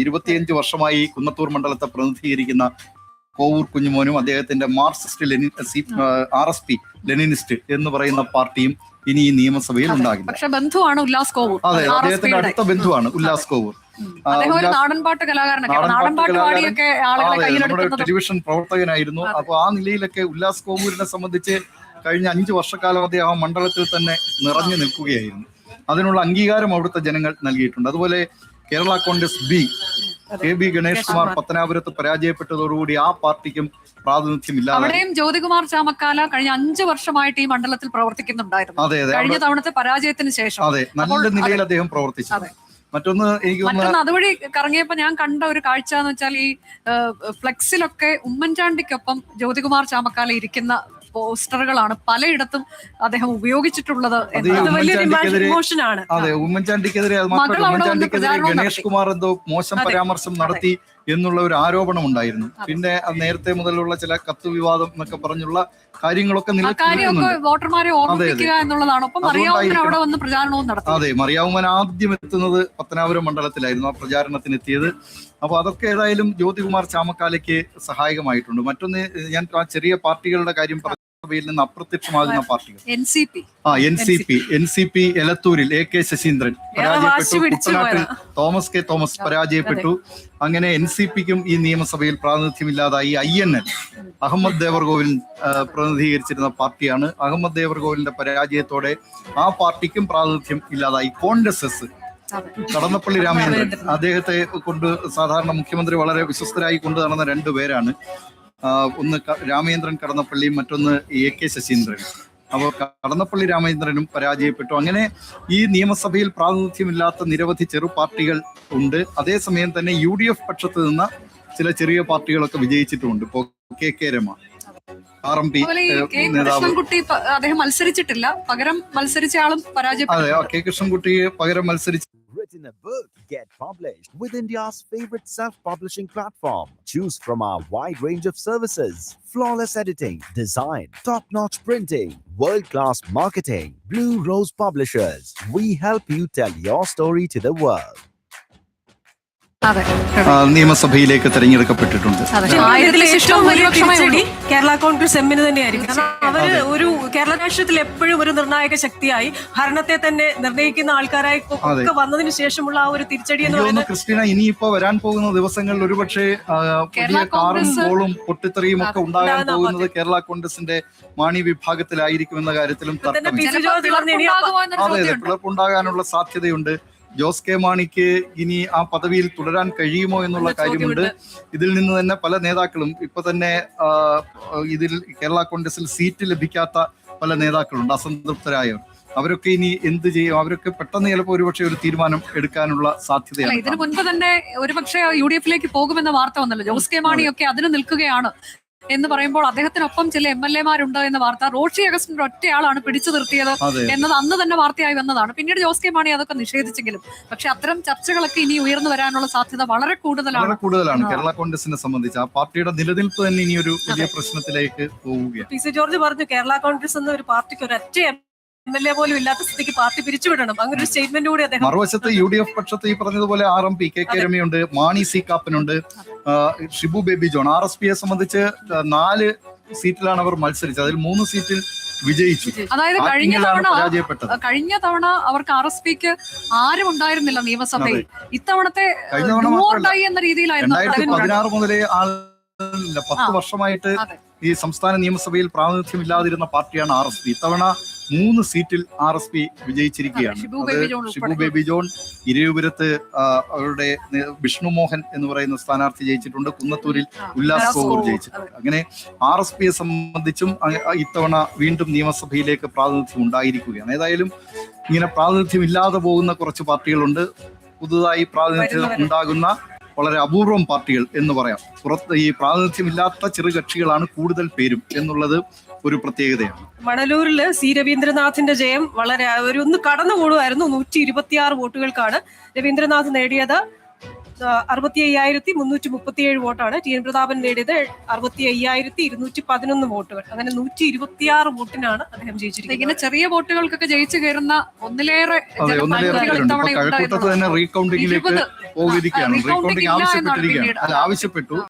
25 വർഷമായി കുന്നത്തൂർ മണ്ഡലത്തെ പ്രതിനിധീകരിക്കുന്ന കോവൂർ കുഞ്ഞുമോനും അദ്ദേഹത്തിന്റെ മാർക്സിസ്റ്റ് RSP ലെനിനിസ്റ്റ് എന്ന് പറയുന്ന പാർട്ടിയും ഇനി ഈ നിയമസഭയിൽ ഉണ്ടാകില്ല. പക്ഷെ ബന്ധുവാണ് ഉല്ലാസ് കോവൂർ. അതെ, അദ്ദേഹത്തിന്റെ അടുത്ത ബന്ധുവാണ് ഉല്ലാസ് കോവൂർ. നാടൻപാട്ട് കലാകാരനൊക്കെ നമ്മുടെ ടെലിവിഷൻ പ്രവർത്തകനായിരുന്നു. അപ്പൊ ആ നിലയിലൊക്കെ ഉല്ലാസ് കോവൂരിനെ സംബന്ധിച്ച് കഴിഞ്ഞ 5 വർഷക്കാലം അദ്ദേഹം ആ മണ്ഡലത്തിൽ തന്നെ നിറഞ്ഞു നിൽക്കുകയായിരുന്നു. അതിനുള്ള അംഗീകാരം അവിടുത്തെ ജനങ്ങൾ നൽകിയിട്ടുണ്ട്. അതുപോലെ കേരള കോൺഗ്രസ് KB ഗണേഷ് കുമാർ പത്തനാപുരത്ത് പരാജയപ്പെട്ടതോടുകൂടി ആ പാർട്ടിക്കും പ്രാതിനിധ്യമില്ല. അവിടെയും ജ്യോതികുമാർ ചാമക്കാല കഴിഞ്ഞ 5 വർഷമായിട്ട് ഈ മണ്ഡലത്തിൽ പ്രവർത്തിക്കുന്നുണ്ടായിരുന്നു. അതെ, കഴിഞ്ഞ തവണത്തെ പരാജയത്തിന് ശേഷം അതെ, നല്ല നിലയിൽ അദ്ദേഹം പ്രവർത്തിച്ചു. മറ്റൊന്ന് അതുവഴി കറങ്ങിയപ്പോ ഞാൻ കണ്ട ഒരു കാഴ്ച എന്ന് വെച്ചാൽ ഈ ഫ്ലെക്സിലൊക്കെ ഉമ്മൻചാണ്ടിക്കൊപ്പം ജ്യോതികുമാർ ചാമക്കാല ഇരിക്കുന്ന പോസ്റ്ററുകളാണ് പലയിടത്തും അദ്ദേഹം ഉപയോഗിച്ചിട്ടുള്ളത്. അതെ, ഉമ്മൻചാണ്ടിക്കെതിരെ ഗണേഷ് കുമാർ എന്തോ മോശം പരാമർശം നടത്തി എന്നുള്ള ഒരു ആരോപണം ഉണ്ടായിരുന്നു. പിന്നെ നേരത്തെ മുതലുള്ള ചില കത്ത് വിവാദം എന്നൊക്കെ പറഞ്ഞുള്ള കാര്യങ്ങളൊക്കെ വോട്ടർമാരെ ഓർമ്മിപ്പിക്കുക എന്നുള്ളതാണ്. ഒപ്പം അവിടെ വന്ന് പ്രചാരണവും നടത്തി. അതെ, മറിയാവുമ്മൻ ആദ്യം എത്തുന്നത് പത്തനാപുരം മണ്ഡലത്തിലായിരുന്നു ആ പ്രചാരണത്തിന് എത്തിയത്. അപ്പൊ അതൊക്കെ ഏതായാലും ജ്യോതികുമാർ ചാമക്കാലയ്ക്ക് സഹായകമായിട്ടുണ്ട്. മറ്റൊന്ന്, ഞാൻ ആ ചെറിയ പാർട്ടികളുടെ കാര്യം സഭയിൽ നിന്ന് അപ്രത്യക്ഷമാകുന്ന പാർട്ടികൾ NCP എലത്തൂരിൽ AK ശശീന്ദ്രൻ പരാജയപ്പെട്ടു. കുട്ടനാട്ടിൽ തോമസ് K തോമസ് പരാജയപ്പെട്ടു. അങ്ങനെ NCPക്കും ഈ നിയമസഭയിൽ പ്രാതിനിധ്യമില്ലാതായി. INL അഹമ്മദ് ദേവർകോവിൽ പ്രതിനിധീകരിച്ചിരുന്ന പാർട്ടിയാണ്. അഹമ്മദ് ദേവർകോവിലിന്റെ പരാജയത്തോടെ ആ പാർട്ടിക്കും പ്രാതിനിധ്യം ഇല്ലാതായി. കോൺഗ്രസ് കടന്നപ്പള്ളി രാമേന്ദ്രൻ, അദ്ദേഹത്തെ കൊണ്ട് സാധാരണ മുഖ്യമന്ത്രി വളരെ വിശ്വസ്തരായി കൊണ്ടു നടന്ന 2 പേരാണ്. ഒന്ന് രാമേന്ദ്രൻ കടന്നപ്പള്ളിയും മറ്റൊന്ന് AK ശശീന്ദ്രൻ. അപ്പോൾ കടന്നപ്പള്ളി രാമേന്ദ്രനും പരാജയപ്പെട്ടു. അങ്ങനെ ഈ നിയമസഭയിൽ പ്രാതിനിധ്യമില്ലാത്ത നിരവധി ചെറു പാർട്ടികൾ ഉണ്ട്. അതേസമയം തന്നെ UDF പക്ഷത്ത് നിന്ന് ചില ചെറിയ പാർട്ടികളൊക്കെ വിജയിച്ചിട്ടുമുണ്ട്. ഇപ്പോൾ KK രമ, RMP കൃഷ്ണൻകുട്ടി അദ്ദേഹം മത്സരിച്ചിട്ടില്ല, പകരം മത്സരിച്ച ആളും പരാജയപ്പെട്ടു. അതെ, K കൃഷ്ണൻകുട്ടിയെ പകരം മത്സരിച്ച് Written a book, get published with India's favorite self-publishing platform. Choose from our wide range of services: flawless editing, design, top-notch printing, world-class marketing. Blue Rose Publishers. We help you tell your story to the world. നിയമസഭയിലേക്ക് തെരഞ്ഞെടുക്കപ്പെട്ടിട്ടുണ്ട്. ഏറ്റവും വലിയ തിരിച്ചടി കേരള കോൺഗ്രസ് എമ്മിന് തന്നെയായിരിക്കും. കാരണം അവര് ഒരു കേരള രാഷ്ട്രീയത്തിൽ എപ്പോഴും ഒരു നിർണായക ശക്തിയായി ഭരണത്തെ തന്നെ നിർണ്ണയിക്കുന്ന ആൾക്കാരായി ഒക്കെ വന്നതിന് ശേഷമുള്ള ആ ഒരു തിരിച്ചടി എന്ന് പറയുന്നത്, ക്രിസ്റ്റീന, ഇനിയിപ്പോ വരാൻ പോകുന്ന ദിവസങ്ങളിൽ ഒരുപക്ഷെ പുതിയ കാറും ബോളും പൊട്ടിത്തെറിയും ഒക്കെ ഉണ്ടാകാൻ പോകുന്നത് കേരള കോൺഗ്രസിന്റെ മാണി വിഭാഗത്തിലായിരിക്കുമെന്ന കാര്യത്തിലും അതെ, പിളർപ്പുണ്ടാകാനുള്ള സാധ്യതയുണ്ട്. ജോസ് കെ മാണിക്ക് ഇനി ആ പദവിയിൽ തുടരാൻ കഴിയുമോ എന്നുള്ള കാര്യമുണ്ട്. ഇതിൽ നിന്ന് തന്നെ പല നേതാക്കളും ഇപ്പൊ തന്നെ ഇതിൽ കേരള കോൺഗ്രസിൽ സീറ്റ് ലഭിക്കാത്ത പല നേതാക്കളുണ്ട്, അസംതൃപ്തരായവർ. അവരൊക്കെ ഇനി എന്ത് ചെയ്യും? അവരൊക്കെ പെട്ടെന്ന് ചിലപ്പോൾ ഒരുപക്ഷെ ഒരു തീരുമാനം എടുക്കാനുള്ള സാധ്യതയാണ്. ഇതിനു മുൻപ് തന്നെ ഒരുപക്ഷെ UDF പോകുമെന്ന വാർത്ത വന്നല്ലോ. ജോസ് കെ മാണിയൊക്കെ അതിന് നിൽക്കുകയാണ് എന്ന് പറയുമ്പോൾ അദ്ദേഹത്തിനൊപ്പം ചില MLA-മാരുണ്ട് എന്ന വാർത്ത. റോഷി അഗസ്റ്റിന്റെ ഒറ്റയാളാണ് പിടിച്ചു നിർത്തിയത് എന്നത് അന്ന് തന്നെ വാർത്തയായി വന്നതാണ്. പിന്നീട് ജോസ് കെ മാണി അതൊക്കെ നിഷേധിച്ചെങ്കിലും പക്ഷെ അത്തരം ചർച്ചകളൊക്കെ ഇനി ഉയർന്നു വരാനുള്ള സാധ്യത വളരെ കൂടുതലാണ്. കേരള കോൺഗ്രസിനെ സംബന്ധിച്ച് ആ പാർട്ടിയുടെ നിലനിൽപ്പ് തന്നെ ഇനി ഒരു വലിയ പ്രശ്നത്തിലേക്ക് പോവുകയാണ്. PC ജോർജ് പറഞ്ഞു കേരള കോൺഗ്രസ് എന്ന ഒരു പാർട്ടിക്ക് ഒരൊറ്റ MLA പോലും ഇല്ലാത്ത സ്ഥിതിക്ക് പാർട്ടി പിരിച്ചുവിടണം. അങ്ങനെ ഒരു സ്റ്റേറ്റ്മെന്റ് കൂടി അദ്ദേഹം. മറുവശത്ത് UDF പക്ഷത്ത് ഈ പറഞ്ഞതുപോലെ RMP KK രമയുണ്ട്, മാണി C കാപ്പനുണ്ട്, ഷിബു ബേബി ജോൺ. RSPയെ സംബന്ധിച്ച് 4 സീറ്റിലാണ് അവർ മത്സരിച്ചത്. അതിൽ 3 സീറ്റിൽ വിജയിച്ചു. അതായത് കഴിഞ്ഞ തവണ അവർക്ക് RSPക്ക് ആരും ഉണ്ടായിരുന്നില്ല നിയമസഭയിൽ. ഇത്തവണത്തെ എന്ന രീതിയിലായിരുന്നു. 2016 മുതലേ 10 വർഷമായിട്ട് ഈ സംസ്ഥാന നിയമസഭയിൽ പ്രാതിനിധ്യമില്ലാതിരുന്ന പാർട്ടിയാണ് RSP. ഇത്തവണ 3 സീറ്റിൽ RSP വിജയിച്ചിരിക്കുകയാണ്. ഷിബു ബേബി ജോൺ, ഇരയൂപുരത്ത് അവരുടെ വിഷ്ണു മോഹൻ എന്ന് പറയുന്ന സ്ഥാനാർത്ഥി ജയിച്ചിട്ടുണ്ട്. കുന്നത്തൂരിൽ ഉല്ലാസ് കോവൂർ ജയിച്ചിട്ടുണ്ട്. അങ്ങനെ RSPയെ സംബന്ധിച്ചും ഇത്തവണ വീണ്ടും നിയമസഭയിലേക്ക് പ്രാതിനിധ്യം ഉണ്ടായിരിക്കുകയാണ്. ഏതായാലും ഇങ്ങനെ പ്രാതിനിധ്യം ഇല്ലാതെ പോകുന്ന കുറച്ച് പാർട്ടികളുണ്ട്. പുതുതായി പ്രാതിനിധ്യം ഉണ്ടാകുന്ന വളരെ അപൂർവം പാർട്ടികൾ എന്ന് പറയാം. പുറത്ത് ഈ പ്രാതിനിധ്യമില്ലാത്ത ചെറു കക്ഷികളാണ് കൂടുതൽ പേരും എന്നുള്ളത് ഒരു പ്രത്യേകതയാണ്. മണലൂരിൽ C രവീന്ദ്രനാഥിന്റെ ജയം വളരെ ഒന്ന് കടന്നുകൂടുമായിരുന്നു. 126 വോട്ടുകൾക്കാണ് രവീന്ദ്രനാഥ് നേടിയത്. 65,337 വോട്ടാണ്. ടി എൻ പ്രതാപൻ നേടിയത് 65,211 വോട്ടുകൾ. അങ്ങനെ 126 വോട്ടിനാണ് അദ്ദേഹം ജയിച്ചിരിക്കുന്നത്. ഇങ്ങനെ ചെറിയ വോട്ടുകൾക്കൊക്കെ ജയിച്ചു കയറുന്ന ഒന്നിലേറെ കഴക്കൂട്ടത്ത് തന്നെ റീകൗണ്ടിങ്ങിലേക്ക് പോയിരിക്കുകയാണ്. റീകൗണ്ടിങ് ആവശ്യപ്പെട്ടിരിക്കുകയാണ്. അല്ല, ആവശ്യപ്പെട്ടു.